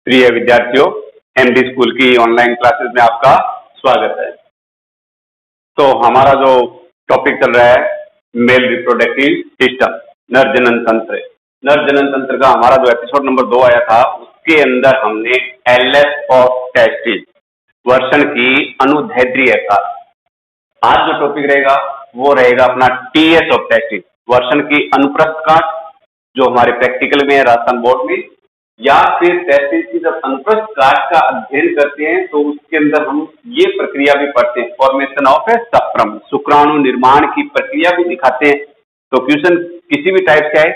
प्रिय विद्यार्थियों, MD school की ऑनलाइन क्लासेस में आपका स्वागत है। तो हमारा जो टॉपिक चल रहा है मेल रिप्रोडक्टिव सिस्टम, नर जनन तंत्र। नर जनन तंत्र का हमारा जो एपिसोड नंबर 2 आया था, उसके अंदर हमने एलएस ऑफ टेस्टिस, वर्षण की अनुदैर्ध्य का। आज जो टॉपिक रहेगा वो रहेगा अपना टीएस ऑफ टेस्टिस, वर्षण की अनुप्रस्थ काट, जो हमारे प्रैक्टिकल में है राजस्थान बोर्ड में। या फिर टेस्टिस की जब अनुप्रस्थ काट का अध्ययन करते हैं तो उसके अंदर हम ये प्रक्रिया भी पढ़ते हैं, फॉर्मेशन ऑफ ए सफ्रम, शुक्राणु निर्माण की प्रक्रिया भी दिखाते हैं। तो क्वेश्चन किसी भी टाइप का है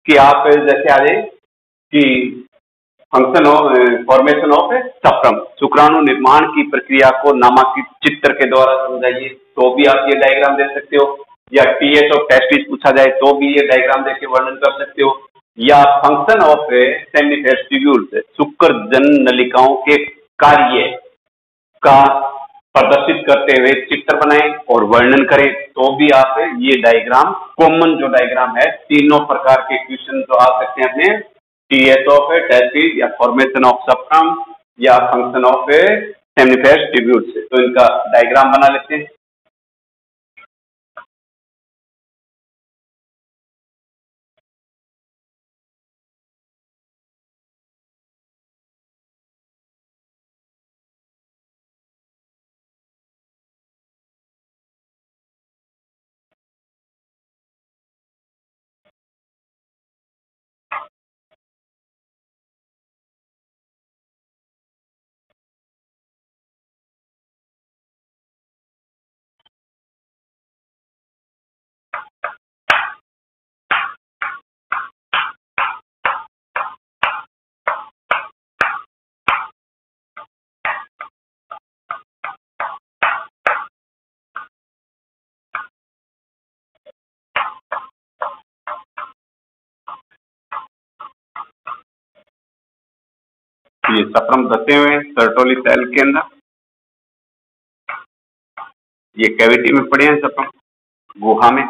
कि आप जैसे आ जाए कि फंक्शन ऑफ फॉर्मेशन ऑफ ए सफ्रम, शुक्राणु निर्माण की प्रक्रिया को नामांकित चित्र के द्वारा समझाइए, तो भी आप ये डायग्राम दे सकते हो। या टीएस ऑफ टेस्टिस पूछा जाए तो भी ये डायग्राम देके वर्णन कर सकते हो। या फंक्शन ऑफ सेमिनिफेरस ट्यूब्यूल्स, शुक्र जन नलिकाओं के कार्य का प्रदर्शित करते हुए चित्र बनाएं और वर्णन करें, तो भी आप ये डायग्राम, कॉमन जो डायग्राम है, तीनों प्रकार के क्वेश्चन जो आ सकते हैं अपने टीएस ऑफ टेस्टिस या फॉर्मेशन ऑफ सफ्रम या फंक्शन ऑफ सेमिनिफेरस ट्यूब्यूल्स, तो इनका डायग्राम बना लेते हैं। ये सफ्रम धसे हुए हैं सर्टोली सेल के अंदर, ये कैविटी में पड़े हैं सफ्रम, गुहा में।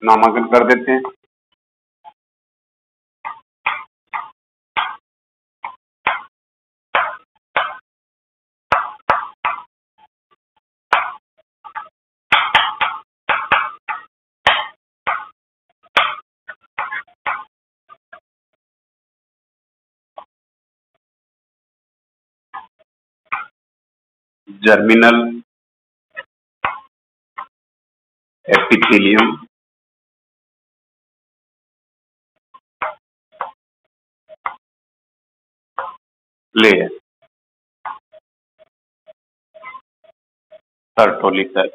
नामांकन कर देते हैं। Germinal epithelium, layer, Sertoli cell.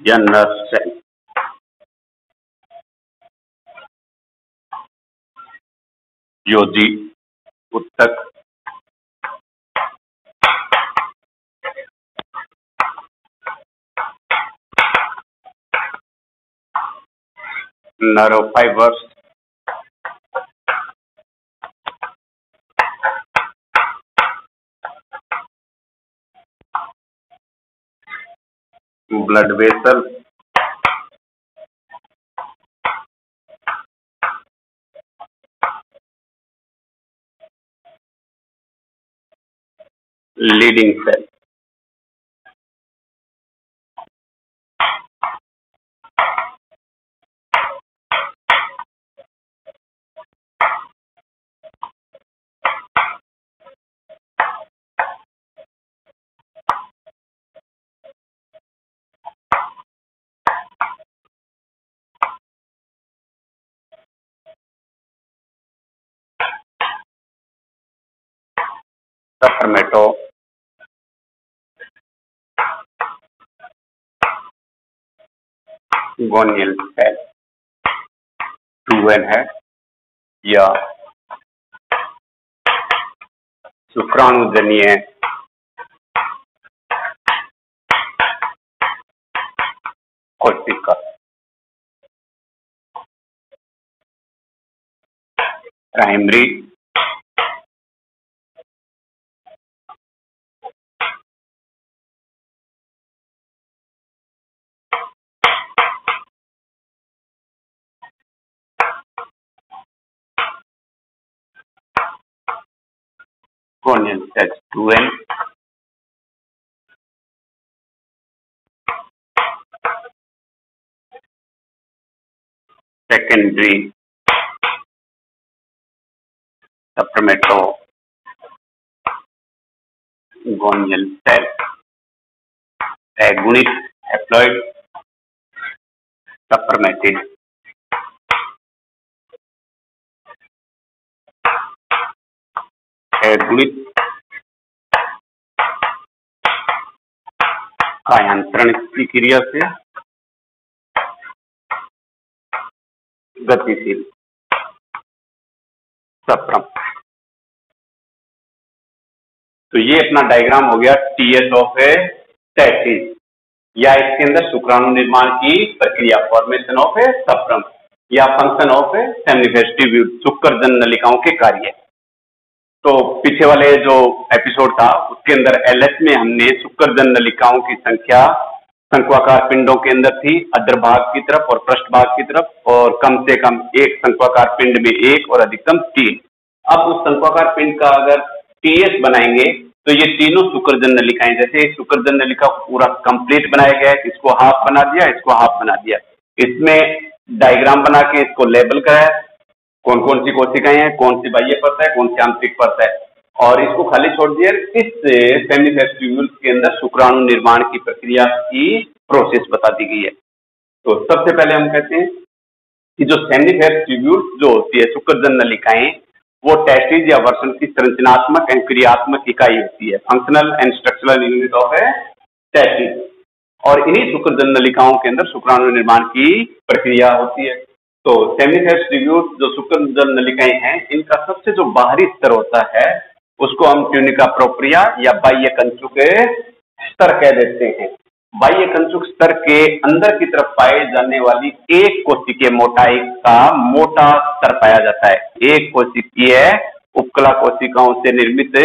या नर्व सेल। योजी, उत्तक, nerve fibres, blood vessel, Leydig cell. Spermatogonial cell, 2N है या शुक्राणुजन्य कोशिका। Primary, gonial cell 2N, secondary, spermatogonial cell, गुणित हैप्लॉइड, सप्रमेटिड, गुणित कायांतरण की क्रिया से गतिशील, सप्रम। तो ये अपना डायग्राम हो गया टीएस ऑफ ए टैक्सिस, या इसके अंदर शुक्राणु निर्माण की प्रक्रिया, फॉर्मेशन ऑफ ए सप्रम, या फंक्शन ऑफ ए सेमिनिफेस ट्यूब्यूल, शुक्रजन नलिकाओं के कार्य। तो पीछे वाले जो एपिसोड था उसके अंदर एलएस में हमने शुक्रजन नलिकाओं की संख्या शंक्वाकार पिंडों के अंदर थी, अग्रभाग की तरफ और पृष्ठभाग की तरफ, और कम से कम एक शंक्वाकार पिंड में एक और अधिकतम 3। अब उस शंक्वाकार पिंड का अगर टीएस बनाएंगे तो ये तीनों शुक्रजन नलिकाएं, जैसे शुक्रजन नलिका पूरा कंप्लीट बनाया गया है, इसको हाफ बना दिया, इसको हाफ बना दिया, इसमें डायग्राम बना के इसको लेबल कराया, कौन कौन सी कोशिकाएं हैं, कौन सी बाह्य परत है, कौन सी आंतरिक परत है, और इसको खाली छोड़ दिया। इस सेमिनिफेस ट्यूब्यूल के अंदर शुक्राणु निर्माण की प्रक्रिया की प्रोसेस बता दी गई है। तो सबसे पहले हम कहते हैं कि जो सेमिनिफेस ट्यूब्यूल जो होती है, शुक्रजन नलिकाएं, वो टेस्टिज या वर्षण की संरचनात्मक एवं क्रियात्मक इकाई होती है, functional and structural unit of A testes, और इन्हीं शुक्रजन नलिकाओं के अंदर शुक्राणु निर्माण की प्रक्रिया होती है। तो सेमिनिफेस ट्यूब्यूल जो शुक्रजन नलिकाएं हैं, इनका सबसे जो बाहरी स्तर होता है उसको हम ट्यूनिका प्रोप्रिया या बाह्य कंचुक स्तर कह देते हैं। बाह्य कंचुक स्तर के अंदर की तरफ पाए जाने वाली एक कोशिकीय मोटाई का मोटा स्तर पाया जाता है। एक कोशिकीय उपकला कोशिकाओं से निर्मित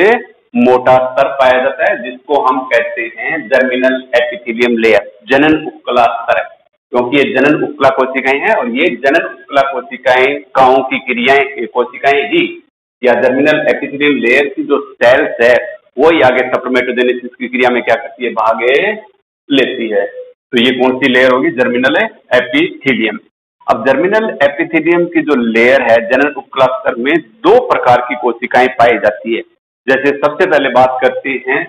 मोटा स्तर पाया जाता है, जिसको हम कहते हैं जर्मिनल एपिथेलियम लेयर, जनन उपकला स्तर, क्योंकि ये जनन उपकला कोशिकाएं हैं, और ये जनन उपकला कोशिकाओं की क्रियाएं कोशिकाएं ही या जर्मिनल एपिथेलियम लेयर की जो सेल्स है वो ही आगे सप्रमेटोजेनेसिस की क्रिया में क्या करती है, भाग लेती है। तो ये कौन सी लेयर होगी, जर्मिनल एपिथेलियम। अब जर्मिनल एपिथेलियम की जो लेयर है जनन उपकला स्तर में दो प्रकार की कोशिकाएं पाई जाती है। जैसे सबसे पहले बात करते हैं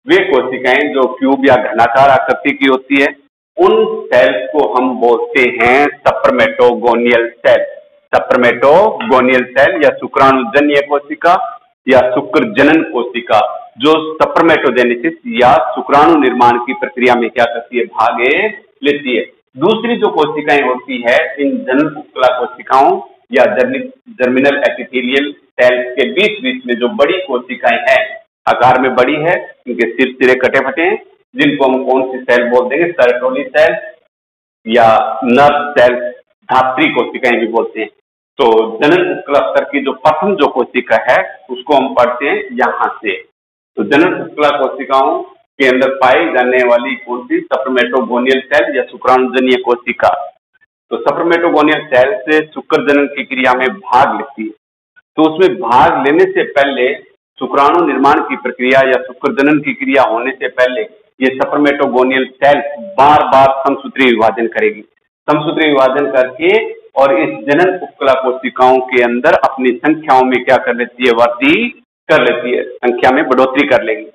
वे कोशिकाएं जो क्यूब या घनाकार आकृति की होती है, उन सेल्स को हम बोलते हैं सप्रमेटोगोनियल सेल। सप्रमेटोगोनियल सेल या शुक्राणुजन्य कोशिका या शुक्रजनन कोशिका, जो सप्रमेटोजेनेसिस या शुक्राणु निर्माण की प्रक्रिया में क्या करती है, भाग लेती है। दूसरी जो कोशिकाएं होती है इन जनन उपकला कोशिकाओं या जर्मिनल एपिथेलियल सेल्स के बीच बीच में जो बड़ी कोशिकाएं हैं, आकार में बड़ी है, इनके सिर सिरे कटे फटे हैं, जिनको हम कौन सी सेल बोल देंगे, सर्टोली सेल या नर्व सेल, धात्री कोशिकाएं भी बोलते हैं। तो जनन उपकला स्तर की जो प्रथम जो कोशिका है उसको हम पढ़ते हैं यहाँ से। तो जनन उपकला कोशिकाओं के अंदर पाई जाने वाली कौन सी, सप्रमेटोगोनियल सेल या शुक्राणुजनीय कोशिका। तो सप्रमेटोगोनियल सेल से शुक्र जनन की क्रिया में भाग लेती है। तो उसमें भाग लेने से पहले शुक्राणु निर्माण की प्रक्रिया या शुक्र जनन की क्रिया होने से पहले ये सप्रमेटोगोनियल सेल बार बार समसूत्री विभाजन करेगी। समसूत्री विभाजन करके और इस जनन उपकला कोशिकाओं के अंदर अपनी संख्याओं में क्या कर लेती है, वृद्धि कर लेती है, संख्या में बढ़ोतरी कर लेगी।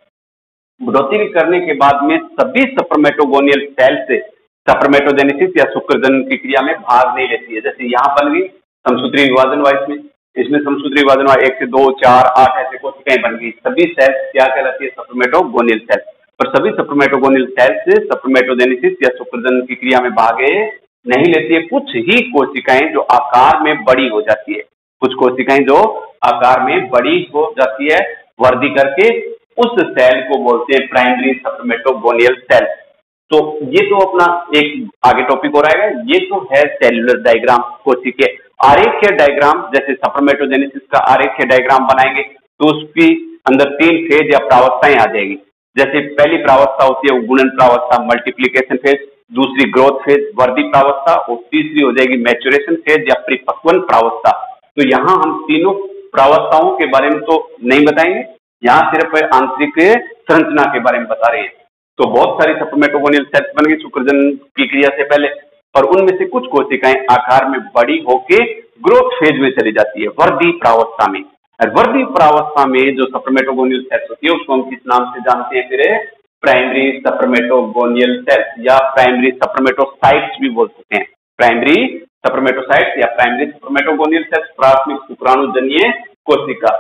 बढ़ोतरी करने के बाद में सभी सप्रमेटोगोनियल सेल से सप्रमेटोजेनेसिस या शुक्र जनन की क्रिया में भाग नहीं लेती है। जैसे यहाँ बन गई समसूत्री विभाजन हुआ, इसमें समसूत्री विभाजन हुआ 1 से 2, 4, 8 ऐसे कोशिकाएं बन गई। सभी सेल्स क्या कहलाती है, सप्रमेटोगोनियल सेल। पर सभी सप्रमेटोगोनियल सेल से सप्रमेटोजेनेसिस या शुक्र जनन की क्रिया में भाग नहीं लेती है। कुछ ही कोशिकाएं जो आकार में बड़ी हो जाती है, कुछ कोशिकाएं जो आकार में बड़ी हो जाती है वृद्धि करके, उस सेल को बोलते हैं प्राइमरी सप्रमेटोगोनियल सेल। तो ये तो अपना एक आगे टॉपिक हो रहा है, ये तो है सेलुलर डायग्राम, कोशिका आरेखीय डायग्राम। जैसे सप्रमेटोजेनेसिस का आरेखीय डायग्राम बनाएंगे तो उसकी अंदर 3 फेज या प्रावस्थाएं आ जाएगी। जैसे पहली प्रावस्था होती है गुणन प्रावस्था, मल्टीप्लीकेशन फेज, दूसरी ग्रोथ फेज, वृद्धि प्रावस्था, और तीसरी हो जाएगी मैच्योरेशन फेज या परिपक्वन प्रावस्था। तो यहाँ हम तीनों प्रावस्थाओं के बारे में तो नहीं बताएंगे, यहाँ सिर्फ आंतरिक संरचना के बारे में बता रहे हैं। तो बहुत सारी सप्रमेटोगोनियल सेल्स बन गई शुक्र जनन की क्रिया से पहले, और उनमें से कुछ कोशिकाएं आकार में बड़ी होके ग्रोथ फेज में चली जाती है, वृद्धि प्रावस्था में। और वृद्धि प्रावस्था में जो सप्रमेटोगोनियल सेल्स होती है उसको हम किस नाम से जानते हैं, फिर प्राइमरी सप्रमेटोगोनियल सेल्स या प्राइमरी सप्रमेटोसाइट्स भी बोल सकते हैं। प्राइमरी सप्रमेटोसाइट्स या प्राइमरी सप्रमेटोगोनियल सेल्स, प्राथमिक शुक्राणुजनीय कोशिका।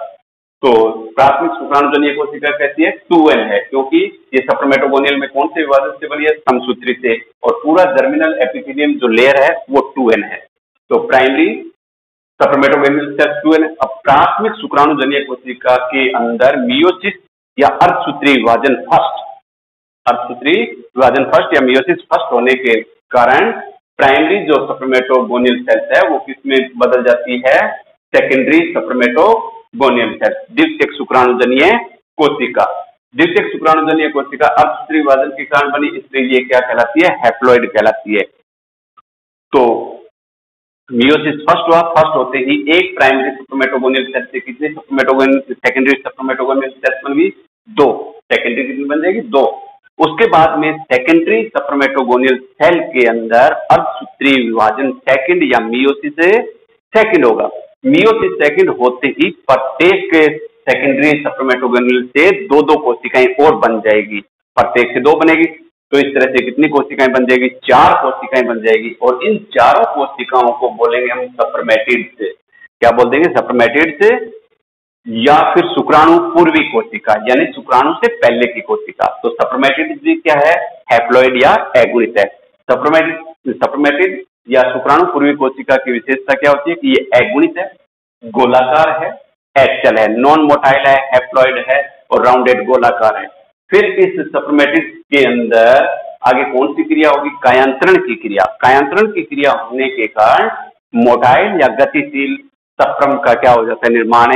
तो प्राथमिक शुक्राणुजनीय कोशिका कैसी है, 2n है, क्योंकि ये सप्रमेटोगोनियल में कौन से विभाजन से बनी है, समसूत्री से, और पूरा जर्मिनल एपिथेलियम जो लेयर है वो 2n है। तो प्राइमरी सप्रमेटोगोनियल सेल्स 2n है। अब प्राथमिक शुक्राणुजनीय कोशिका के अंदर मियोसिस या अर्धसूत्री विभाजन फर्स्ट या मियोसिस फर्स्ट होने के कारण प्राइमरी जो सप्रमेटोगोनियल सेल्स है वो किसमें बदल जाती है, सेकेंडरी सप्रमेटोगोनियल सेल्स, द्वितीयक शुक्राणुजनीय कोशिका। द्वितीयक शुक्राणुजनीय कोशिका अर्धसूत्री विभाजन के कारण बनी, इसलिए ये क्या कहलाती है, हैप्लॉइड कहलाती है। तो मियोसिस फर्स्ट हुआ, फर्स्ट होते ही एक प्राइमरी सप्रमेटोगोनियल सेल से कितने सेकेंडरी सप्रमेटोगोनियल सेल्स बन गई, 2। सेकेंडरी कितनी बन जाएगी, 2। उसके बाद में सेकेंडरी सप्रमेटोगोनियल सेल के अंदर अर्धसूत्री विभाजन सेकंड या मियोसिस सेकंड होगा। मियोसिस सेकंड होते ही प्रत्येक सेकेंडरी सप्रमेटोगोनियल से 2-2 कोशिकाएं और बन जाएगी, प्रत्येक से 2 बनेगी। तो इस तरह से कितनी कोशिकाएं बन जाएगी, 4 कोशिकाएं बन जाएगी। और इन चारों कोशिकाओं को बोलेंगे हम सप्रमेटिड्स। क्या बोल देंगे, सप्रमेटिड्स, या फिर शुक्राणु पूर्वी कोशिका, यानी शुक्राणु से पहले की कोशिका। तो सप्रमेटिड्स भी क्या है, हैप्लॉइड या एगुणित है। सप्रमेटिड या शुक्राणु पूर्वी कोशिका की विशेषता क्या होती है कि ये एगुणित है, गोलाकार है, एक्चल है, नॉन मोटाइल है, हैप्लॉइड है और राउंडेड गोलाकार है। फिर इस सप्रमेटिड के अंदर आगे कौन सी क्रिया होगी, कायांतरण की क्रिया। कायांतरण की क्रिया होने के कारण मोटाइल या गतिशील सप्रम का क्या हो जाता है, निर्माण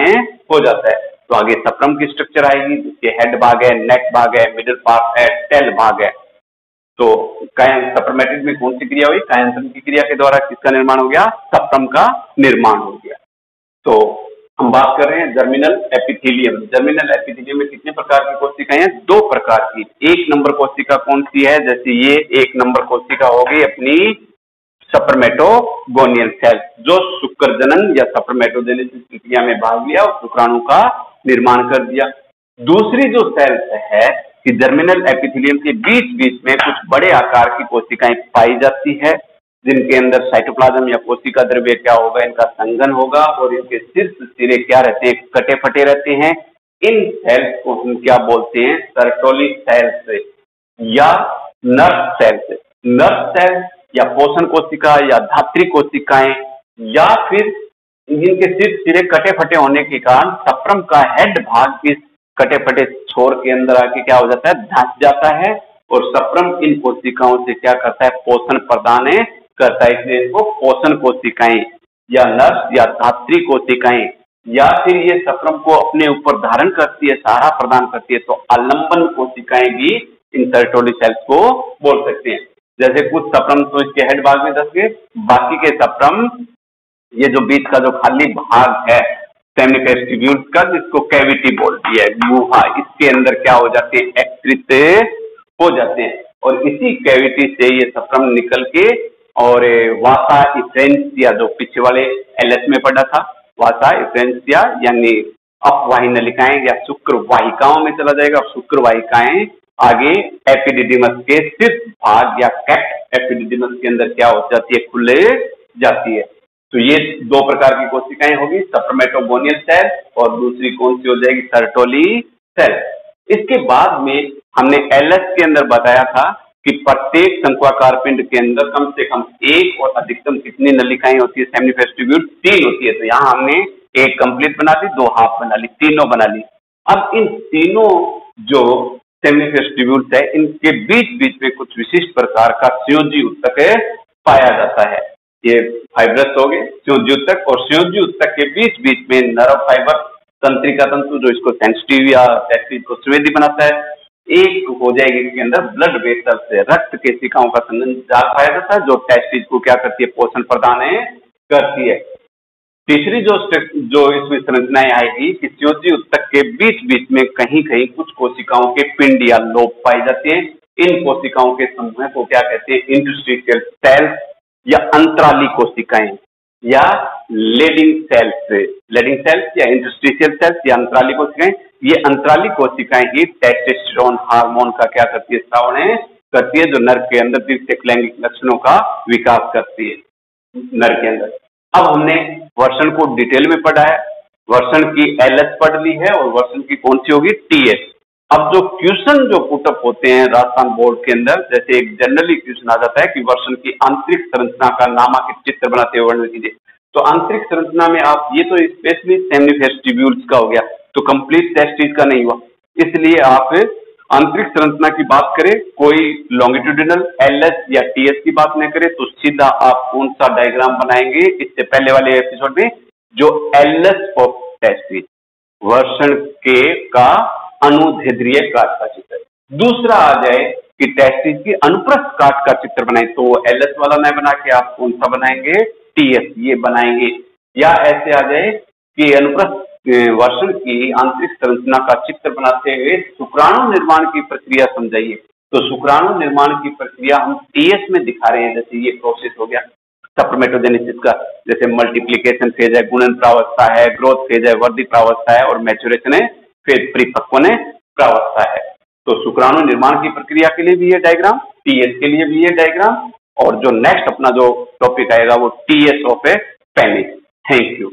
हो जाता है। तो आगे सप्रम की स्ट्रक्चर आएगी, जिसके हेड भाग है, नेक भाग है, मिडिल पार्ट है, टेल भाग है। तो सप्रमेटिड में कौन सी क्रिया हुई, कायांतरण की क्रिया के द्वारा किसका निर्माण हो गया, सप्रम का निर्माण हो गया। तो हम बात कर रहे हैं जर्मिनल एपिथेलियम। जर्मिनल एपिथेलियम में कितने प्रकार की कोशिकाएं हैं, 2 प्रकार की। 1 नंबर कोशिका कौन सी है, जैसे ये 1 नंबर कोशिका होगी अपनी सप्रमेटोगोनियल सेल, जो शुक्र जनन या सप्रमेटोजेनेसिस की क्रिया में भाग लिया और शुक्राणु का निर्माण कर दिया। दूसरी जो सेल्स है कि जर्मिनल एपिथेलियम के बीच बीच में कुछ बड़े आकार की कोशिकाएं पाई जाती है, जिनके अंदर साइटोप्लाज्म या कोशिका द्रव्य क्या होगा, इनका संघन होगा और इनके शीर्ष सिरे क्या रहते हैं, कटे फटे रहते हैं। इन सेल्स को हम क्या बोलते हैं, सर्टोली सेल्स या नर्व सेल्स। नर्व सेल या पोषण कोशिका या धात्री कोशिकाएं, या फिर इनके सिरे कटे फटे होने के कारण सप्रम का हेड भाग इस कटे फटे छोर के अंदर आके क्या हो जाता है, धंस जाता है, और सप्रम इन कोशिकाओं से क्या करता है, पोषण प्रदान करता है। इसलिए इनको पोषण कोशिकाएं या नर्व या धात्री कोशिकाएं, या फिर ये सप्रम को अपने ऊपर धारण करती है, सहारा प्रदान करती है, तो आलंबन कोशिकाएं भी इन सर्टोली सेल्स को बोल सकते हैं। जैसे कुछ सप्रम तो इसके हेड भाग में धंस गए, बाकी के सप्रम ये जो बीच का जो खाली भाग है सेमिनिफेरस ट्यूब्यूल्स का, जिसको कैविटी बोलती है, गुहा, इसके अंदर क्या हो जाते हैं, एक्सक्रीट हो जाते हैं, और इसी कैविटी से ये सप्रम निकल के और वासा इफ्रेंसिया जो पीछे वाले एलएस में पढ़ा था, वासा इफ्रेंसिया यानी अपवाही नलिकाएं या शुक्र वाहिकाओं में चला जाएगा। शुक्र वाहिकाएं आगे एपिडिडिमस के शीर्ष भाग या कैट एपिडिडिमस के अंदर क्या हो जाती है, खुले जाती है। तो ये दो प्रकार की कोशिकाएं होगी, सप्रमेटोगोनियल सेल और दूसरी कौन सी हो जाएगी, सर्टोली सेल। इसके बाद में हमने एलएस के अंदर बताया था कि प्रत्येक शंक्वाकार पिंड के अंदर कम से कम एक और अधिकतम कितनी नलिकाएं होती है, सेमिनिफेरस ट्यूब्यूल 3 होती है। तो यहाँ हमने एक कंप्लीट बना ली, 2 हाफ बना ली, तीनों बना ली। अब इन तीनों जो सेमिनिफेरस ट्यूब्यूल्स है, इनके बीच बीच में कुछ विशिष्ट प्रकार का संयोजी ऊतक पाया जाता है। ये फाइब्रस हो गए संयोजी ऊतक, और संयोजी ऊतक के बीच बीच में नर्व फाइबर, तंत्रिका तंतु जो इसको सेंसिटिव या टेस्टिज को संवेदी बनाता है। एक हो जाएगी इसके अंदर ब्लड वेसल से रक्त केशिकाओं का संजाल पाया जाता है, जो टेस्टिज को क्या करती है, पोषण प्रदान करती है। तीसरी जो इसमें संरचनाएं आएगी कि संयोजी ऊतक के बीच बीच में कहीं कहीं कुछ कोशिकाओं के पिंड या लोब पाए जाते हैं। इन कोशिकाओं के समूह को क्या कहते हैं, इंटरस्टिशियल सेल्स या अंतराली कोशिकाएं या लेडिंग सेल्स या इंटरस्टिशियल सेल्स या अंतराली कोशिकाएं। ये अंतराली कोशिकाएं ही टेस्टोस्टेरोन हार्मोन का क्या करती है, स्रावण करती है, जो नर के अंदर द्वितीयक लैंगिक लक्षणों का विकास करती है नर के अंदर। अब हमने वर्षण को डिटेल में पढ़ा है, वर्षण की एलएस पढ़ ली है, और वर्षण की कौन सी होगी, टीएस। अब जो क्वेश्चन जो पुटअप होते हैं राजस्थान बोर्ड के अंदर, जैसे एक जनरली क्वेश्चन आ जाता है कि वर्षण की आंतरिक संरचना का नामांकित चित्र बनाते हुए वर्णन कीजिए। तो आंतरिक संरचना में आप ये तो स्पेशली सेमिनिफेरस ट्यूब्यूल्स का हो गया, तो कंप्लीट टेस्टिज का नहीं हुआ, इसलिए आप आंतरिक संरचना की बात करें, कोई लॉन्गिट्यूडिनल एलएस या टीएस की बात नहीं करें, तो सीधा आप कौन सा डायग्राम बनाएंगे, इससे पहले वाले एपिसोड में जो एलएस ऑफ टेस्टिज, वर्षण के का अनुदैर्ध्य काट का चित्र। दूसरा आ जाए कि टेस्टिज की अनुप्रस्थ काट का चित्र बनाए, तो एलएस वाला न बना के आप कौन सा बनाएंगे, टीएस ये बनाएंगे। या ऐसे आ जाए कि अनुप्रस्थ वर्षण की आंतरिक संरचना का चित्र बनाते हुए शुक्राणु निर्माण की प्रक्रिया समझाइए, तो शुक्राणु निर्माण की प्रक्रिया हम टीएस में दिखा रहे हैं। जैसे ये प्रोसेस हो गया सप्रमेटोजेनेसिस का, जैसे मल्टीप्लिकेशन फेज है, गुणन प्रावस्था है, ग्रोथ फेज है, वर्धी प्रावस्था है, और मैच्योरेशन है, फिर परिपक्वन प्रावस्था है। तो शुक्राणु निर्माण की प्रक्रिया के लिए भी ये डायग्राम, टीएस के लिए भी ये डायग्राम, और जो नेक्स्ट अपना जो टॉपिक आएगा वो TS of a penis. Thank you.